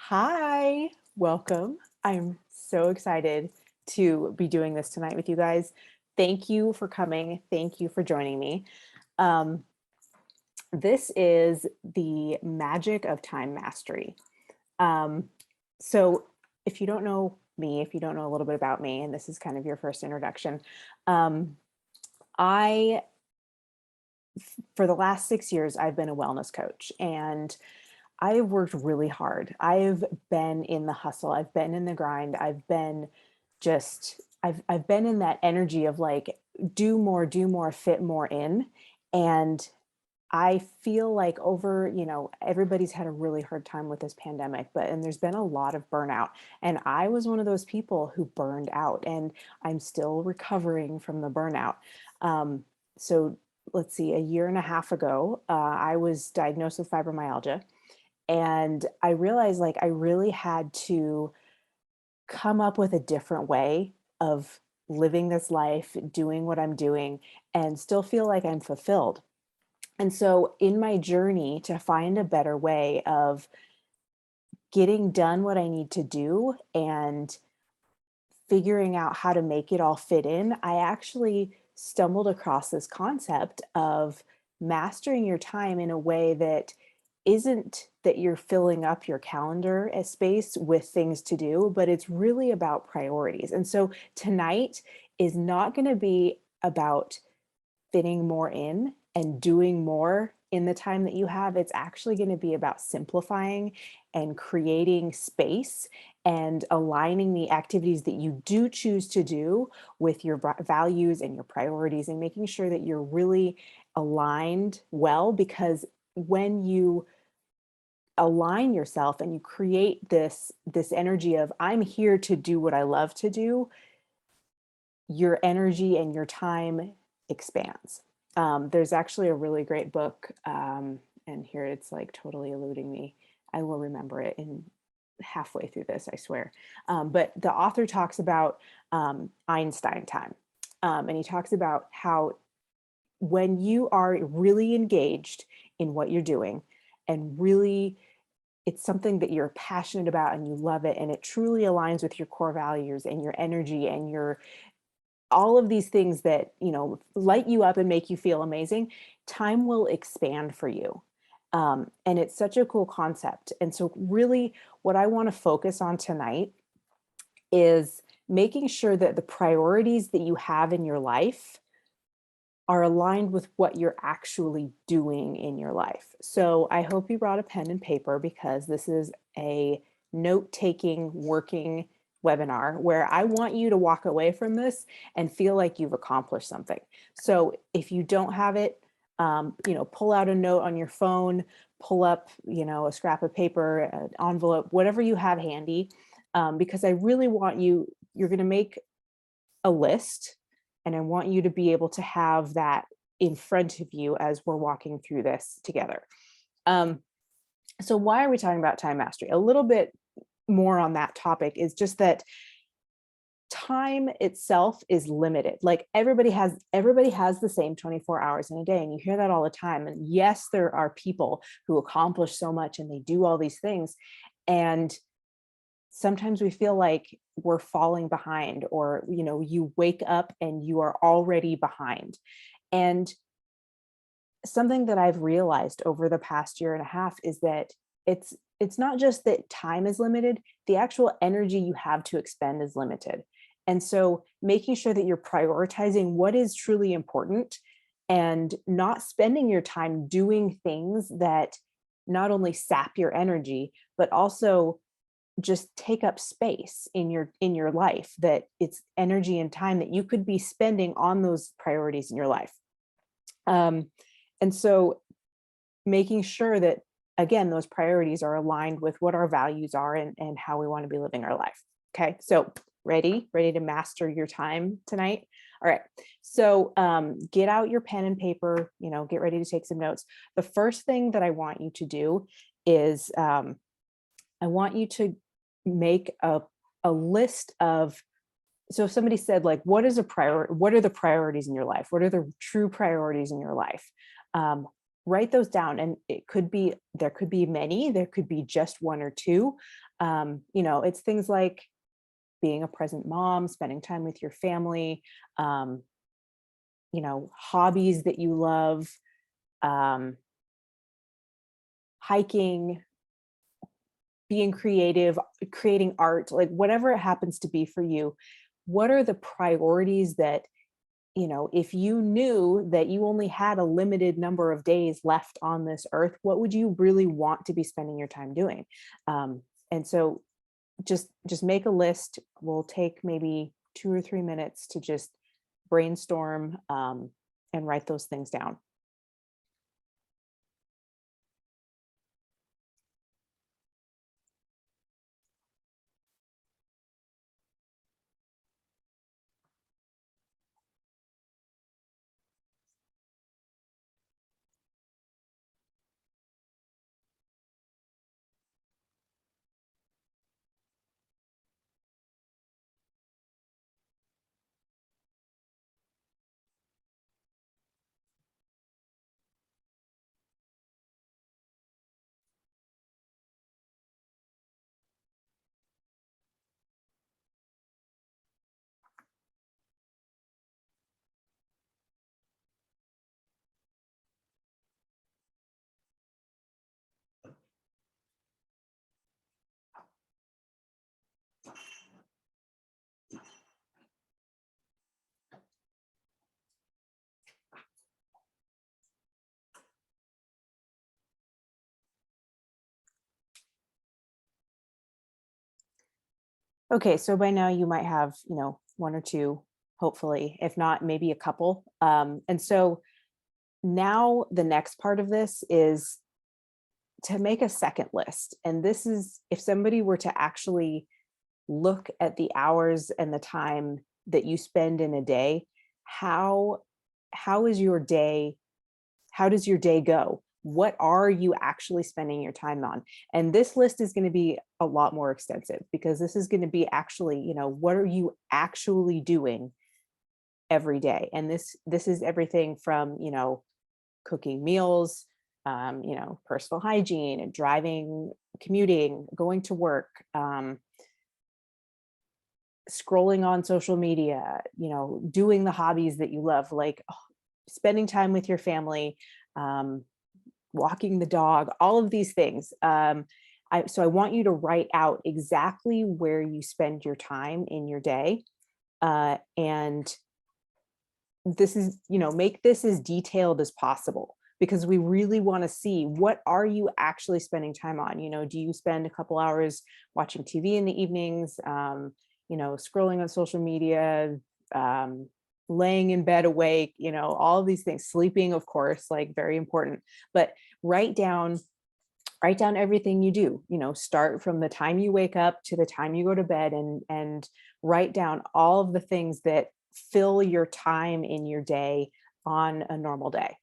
Hi, welcome. I'm so excited to be doing this tonight with you guys. Thank you for coming. Thank you for joining me. Um, this is the magic of time mastery. Um, so, if you don't know me, if you don't know a little bit about me, and this is kind of your first introduction, um, I, for the last 6 years, I've been a wellness coach and I've worked really hard. I've been in the hustle. I've been in the grind. I've been in that energy of like do more, fit more in. And I feel like everybody's had a really hard time with this pandemic, and there's been a lot of burnout. And I was one of those people who burned out, and I'm still recovering from the burnout. Um, so let's see, a year and a half ago, I was diagnosed with fibromyalgia, and I realized like I really had to come up with a different way of living this life, doing what I'm doing, and still feel like I'm fulfilled. And so, in my journey to find a better way of getting done what I need to do and figuring out how to make it all fit in, I actually stumbled across this concept of mastering your time in a way that isn't that you're filling up your calendar as space with things to do, but it's really about priorities. And so tonight is not going to be about fitting more in and doing more in the time that you have. It's actually going to be about simplifying and creating space and aligning the activities that you do choose to do with your values and your priorities, and making sure that you're really aligned well. Because when you align yourself and you create this energy of I'm here to do what I love to do, your energy and your time expands. There's actually a really great book, and here it's like totally eluding me. I will remember it in halfway through this, I swear. But the author talks about Einstein time, and he talks about how when you are really engaged in what you're doing and really it's something that you're passionate about and you love it and it truly aligns with your core values and your energy and your all of these things that, light you up and make you feel amazing, time will expand for you. And it's such a cool concept. And so, really, what I want to focus on tonight is making sure that the priorities that you have in your life are aligned with what you're actually doing in your life. So, I hope you brought a pen and paper because this is a note taking, working webinar where I want you to walk away from this and feel like you've accomplished something. So if you don't have it, pull out a note on your phone, pull up, a scrap of paper, an envelope, whatever you have handy, because I really want you're going to make a list, and I want you to be able to have that in front of you as we're walking through this together. Um, so why are we talking about time mastery? A little bit more on that topic is just that time itself is limited. Like everybody has the same 24 hours in a day, and you hear that all the time. And yes, there are people who accomplish so much and they do all these things, and sometimes we feel like we're falling behind, or you wake up and you are already behind. And something that I've realized over the past year and a half is that it's not just that time is limited, the actual energy you have to expend is limited. And so making sure that you're prioritizing what is truly important and not spending your time doing things that not only sap your energy, but also just take up space in your life, that it's energy and time that you could be spending on those priorities in your life. Um, and so making sure that, again, those priorities are aligned with what our values are and how we want to be living our life. Okay, so ready to master your time tonight. All right, so get out your pen and paper, get ready to take some notes. The first thing that I want you to do is I want you to make a list of, so if somebody said like, what are the priorities in your life? What are the true priorities in your life? write those down, and it could be, there could be many, there could be just one or two. You know, it's things like being a present mom, spending time with your family, um, you know, hobbies that you love, um, hiking, being creative, creating art, like whatever it happens to be for you. What are the priorities that, you know, if you knew that you only had a limited number of days left on this earth, what would you really want to be spending your time doing? And so just make a list. We'll take maybe 2 or 3 minutes to just brainstorm, and write those things down. Okay, so by now you might have, you know, one or two, hopefully, if not maybe a couple. And so now the next part of this is to make a second list. And this is if somebody were to actually look at the hours and the time that you spend in a day, how how is your day, how does your day go? What are you actually spending your time on? And this list is going to be a lot more extensive, because this is going to be actually, you know, what are you actually doing every day? And this is everything from, you know, cooking meals, you know, personal hygiene and driving, commuting, going to work, scrolling on social media, you know, doing the hobbies that you love, like spending time with your family, um, walking the dog, all of these things. So I want you to write out exactly where you spend your time in your day. And this is, you know, make this as detailed as possible, because we really want to see what are you actually spending time on. You know, do you spend a couple hours watching TV in the evenings, you know, scrolling on social media, um, laying in bed awake, you know, all of these things, sleeping, of course, like very important. But write down write down everything you do, you know, start from the time you wake up to the time you go to bed, and write down all of the things that fill your time in your day on a normal day.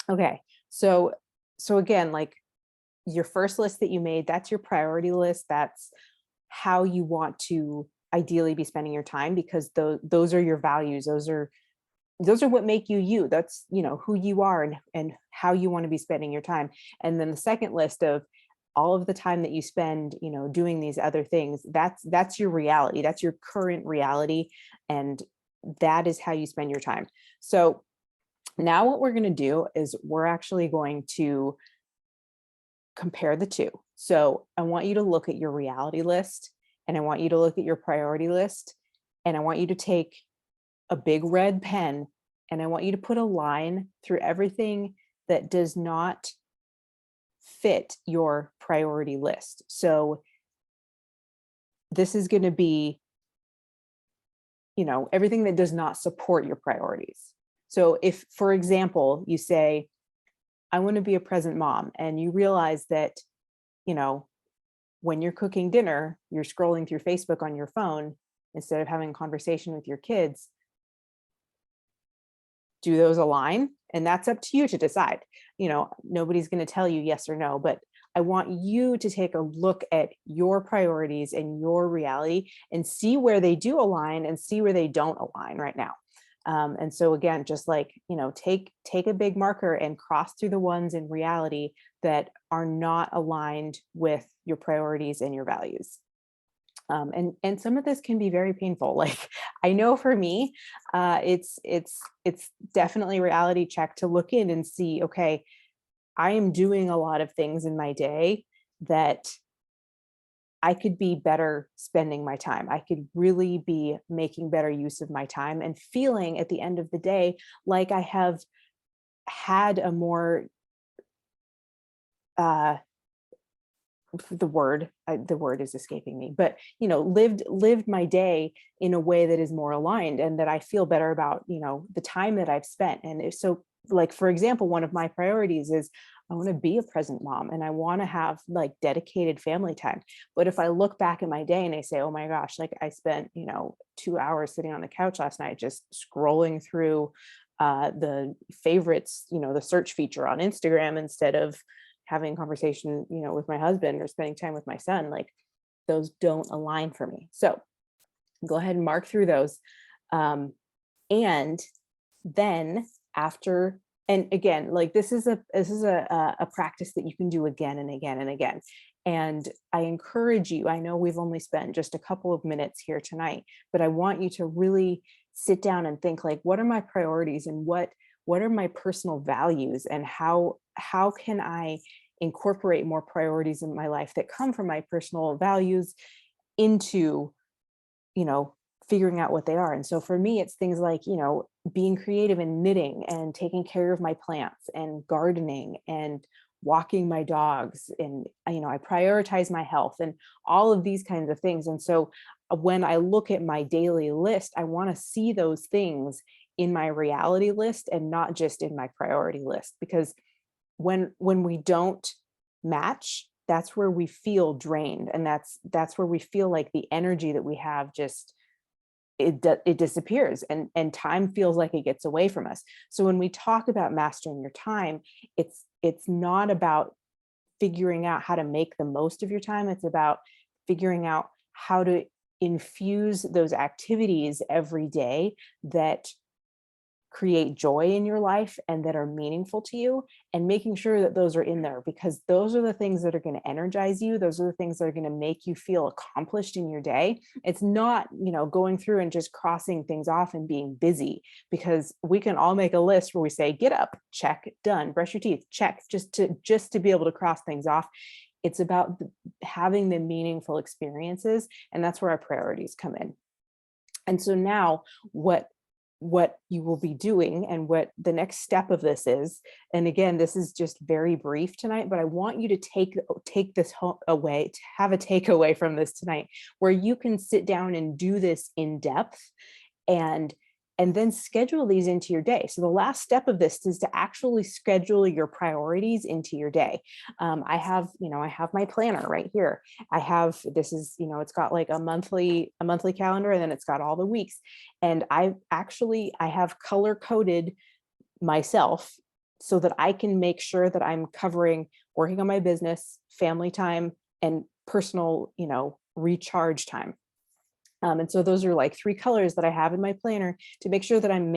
Okay. So again, like, your first list that you made, that's your priority list. That's how you want to ideally be spending your time, because those are your values. Those are what make you you. That's, you know, who you are, and how you want to be spending your time. And then the second list of all of the time that you spend, you know, doing these other things, that's your reality. That's your current reality, and that is how you spend your time. So now what we're going to do is we're actually going to compare the two. So I want you to look at your reality list, and I want you to look at your priority list, and I want you to take a big red pen, and I want you to put a line through everything that does not fit your priority list. So this is going to be, everything that does not support your priorities. So if, for example, you say, I want to be a present mom, and you realize that, you know, when you're cooking dinner, you're scrolling through Facebook on your phone instead of having a conversation with your kids. Do those align? And that's up to you to decide. Nobody's going to tell you yes or no, but I want you to take a look at your priorities and your reality and see where they do align and see where they don't align right now. And so again, just like, take a big marker and cross through the ones in reality that are not aligned with your priorities and your values. And some of this can be very painful. Like, I know for me, it's definitely a reality check to look in and see, okay, I am doing a lot of things in my day that I could be better spending my time. I could really be making better use of my time and feeling at the end of the day like I have had a more the word is escaping me, but lived my day in a way that is more aligned, and that I feel better about the time that I've spent. And if so, like, for example, one of my priorities is I want to be a present mom, and I want to have like dedicated family time. But if I look back at my day and I say, oh my gosh, like I spent 2 hours sitting on the couch last night just scrolling through the favorites, the search feature on Instagram, instead of having a conversation, with my husband or spending time with my son, like, those don't align for me. So go ahead and mark through those. And then after, and again, like, this is a practice that you can do again and again and again. And I encourage you, I know we've only spent just a couple of minutes here tonight, but I want you to really sit down and think, like, what are my priorities, and what are my personal values, and how can I incorporate more priorities in my life that come from my personal values into, figuring out what they are. And so for me, it's things like, being creative and knitting and taking care of my plants and gardening and walking my dogs. And, I prioritize my health and all of these kinds of things. And so when I look at my daily list, I want to see those things in my reality list and not just in my priority list, because when we don't match, that's where we feel drained, and that's where we feel like the energy that we have just it disappears, and time feels like it gets away from us. So when we talk about mastering your time, it's not about figuring out how to make the most of your time. It's about figuring out how to infuse those activities every day that create joy in your life and that are meaningful to you, and making sure that those are in there, because those are the things that are going to energize you. Those are the things that are going to make you feel accomplished in your day. It's not, going through and just crossing things off and being busy, because we can all make a list where we say, get up, check, done, brush your teeth, check, just to be able to cross things off. It's about having the meaningful experiences, and that's where our priorities come in. And so now what you will be doing, and what the next step of this is, and again, this is just very brief tonight, but I want you to take this away, to have a takeaway from this tonight, where you can sit down and do this in depth, and then schedule these into your day. So the last step of this is to actually schedule your priorities into your day. I have my planner right here. It's got like a monthly calendar, and then it's got all the weeks. And I have color coded myself so that I can make sure that I'm covering working on my business, family time, and personal, recharge time. And so those are like 3 colors that I have in my planner to make sure that I'm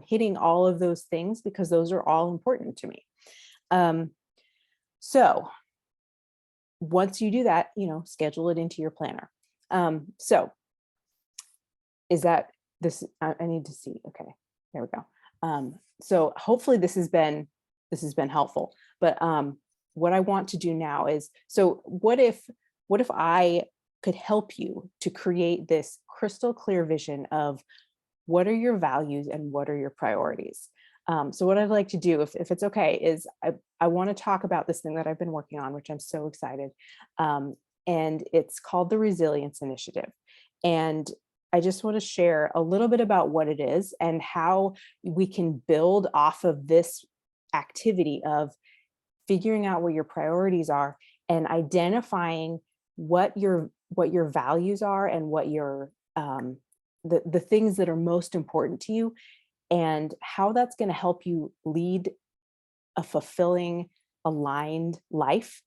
hitting all of those things, because those are all important to me. So once you do that, schedule it into your planner. So is that this, I need to see. Okay, there we go. So hopefully this has been helpful, but what I want to do now is, so what if I could help you to create this crystal clear vision of what are your values and what are your priorities? So what I'd like to do, if it's okay, is I want to talk about this thing that I've been working on, which I'm so excited. Um, and it's called the Resilience Initiative. And I just want to share a little bit about what it is and how we can build off of this activity of figuring out what your priorities are and identifying what your values are and what your the things that are most important to you, and how that's going to help you lead a fulfilling, aligned life.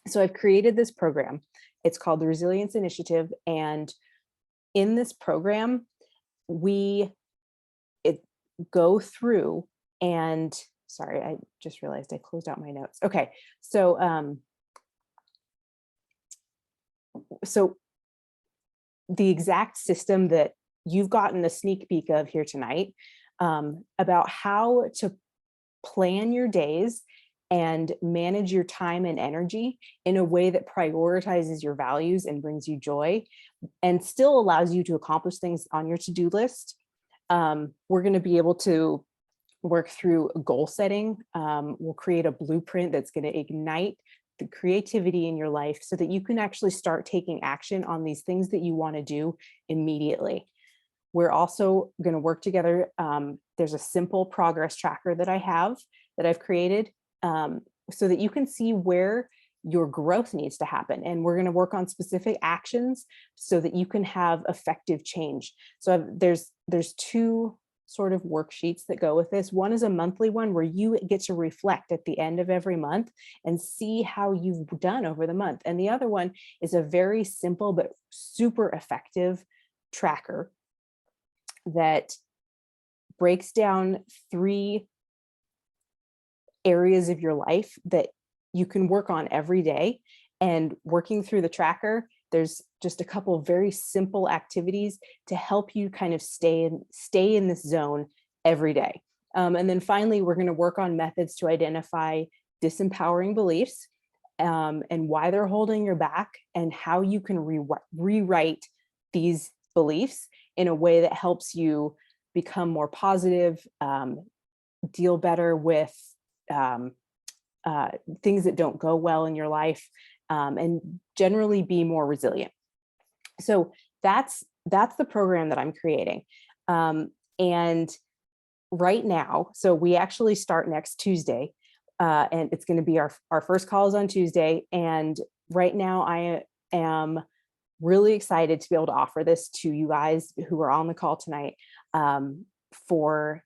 So I've created this program. It's called the Resilience Initiative, and in this program we it go through and sorry, I just realized I closed out my notes. Okay. So the exact system that you've gotten a sneak peek of here tonight, about how to plan your days and manage your time and energy in a way that prioritizes your values and brings you joy and still allows you to accomplish things on your to-do list. We're going to be able to work through goal setting. We'll create a blueprint that's going to ignite the creativity in your life so that you can actually start taking action on these things that you want to do immediately. We're also going to work together. There's a simple progress tracker that I've created, so that you can see where your growth needs to happen. And we're going to work on specific actions so that you can have effective change. So there's two sort of worksheets that go with this. One is a monthly one where you get to reflect at the end of every month and see how you've done over the month. And the other one is a very simple but super effective tracker that breaks down 3 areas of your life that you can work on every day. And working through the tracker, there's just a couple of very simple activities to help you kind of stay in this zone every day. And then finally, we're going to work on methods to identify disempowering beliefs, and why they're holding you back, and how you can rewrite these beliefs in a way that helps you become more positive, deal better with um, things that don't go well in your life, and generally be more resilient. So that's the program that I'm creating. And right now, so we actually start next Tuesday, and it's going to be our first call is on Tuesday. And right now I am really excited to be able to offer this to you guys who are on the call tonight. For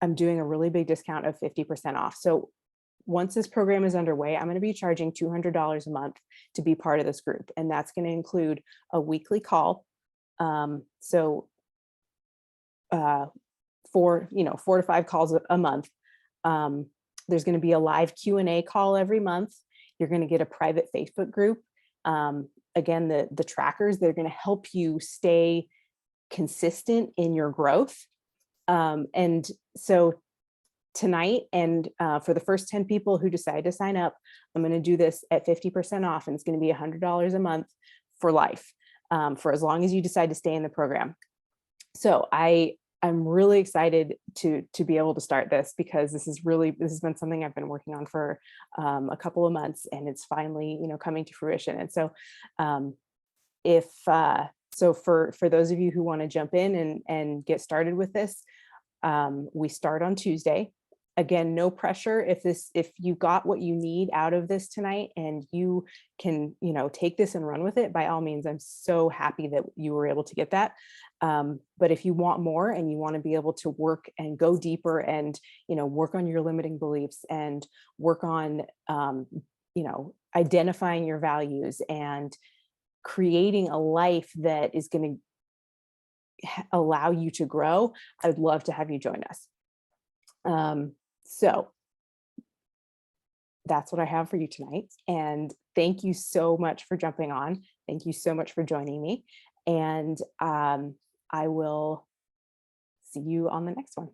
I'm doing a really big discount of 50% off. So once this program is underway, I'm going to be charging $200 a month to be part of this group. And that's going to include a weekly call. So 4 to 5 calls a month. There's going to be a live Q&A call every month. You're going to get a private Facebook group. Again, the trackers, they're going to help you stay consistent in your growth. And so tonight, and for the first 10 people who decide to sign up, I'm going to do this at 50% off, and it's going to be $100 a month for life, for as long as you decide to stay in the program. So I'm really excited to be able to start this, because this has been something I've been working on for a couple of months, and it's finally coming to fruition. And so so for those of you who want to jump in and get started with this, we start on Tuesday. Again, no pressure. If you got what you need out of this tonight and you can, take this and run with it, by all means, I'm so happy that you were able to get that. But if you want more and you want to be able to work and go deeper and, work on your limiting beliefs and work on, identifying your values and creating a life that is going to allow you to grow, I'd love to have you join us. So that's what I have for you tonight. And thank you so much for jumping on. Thank you so much for joining me. And I will see you on the next one.